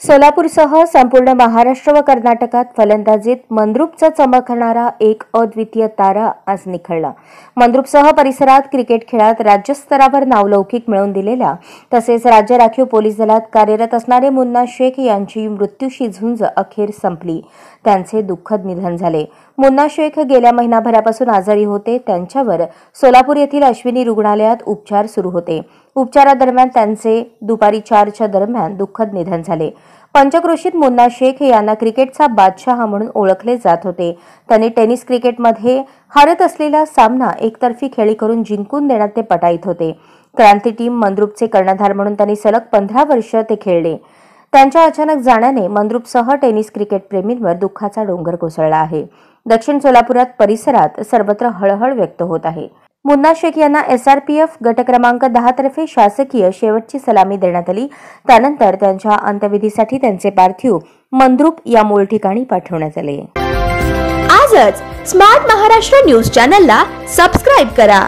सोलापूरसह संपूर्ण महाराष्ट्र व कर्नाटकात फलंदाजीत मंद्रुपचा चमकणारा एक अद्वितीय तारा आज निखळला। मंद्रुपसह परिसरात क्रिकेट खेळात राज्यस्तरावर नावलौकिक मिळवून दिलेल्या तसेच राज्य राखीव पोलीस दलात कार्यरत असणारे मुन्ना शेख यांची मृत्यूशी झुंज अखेर संपली। त्यांचे दुःखद निधन झाले। मुन्ना शेख गेल्या महिनाभरापासून आजारी होते। त्यांच्यावर सोलापूर येथील अश्विनी रुग्णालयात उपचार सुरू होते। उपचारादरम्यान त्यांचे दुपारी 4च्या दरम्यान दुःखद निधन झाले। पंचक्रोशीत मुन्ना शेख यांना क्रिकेटचा बादशाह म्हणून ओळखले जात होते। त्यांनी टेनिस क्रिकेटमध्ये हारत असलेला सामना एकतर्फी खेळी करून जिंकून देण्यात ते पटाईत होते। क्रांती टीम मंद्रुपचे कर्णधार म्हणून त्यांनी सलग 15 वर्ष ते खेळले। त्यांच्या अचानक जाण्याने मंद्रुपसह टेनिस क्रिकेट प्रेमींवर दुःखाचा डोंगर कोसळला आहे। दक्षिण सोलापुरात परिसरात सर्वत्र हळहळ व्यक्त होत आहे। मुन्ना शेख यांना SRPF गट क्रमांक 10 तर्फे शासकीय शेवटची सलामी देण्यात आली। त्यानंतर त्यांच्या अंत्यविधीसाठी त्यांचे पार्थिव मंद्रुप या मूळ ठिकाणी पाठवण्यात आले। आजच स्मार्ट महाराष्ट्र न्यूज चॅनलला सबस्क्राइब करा।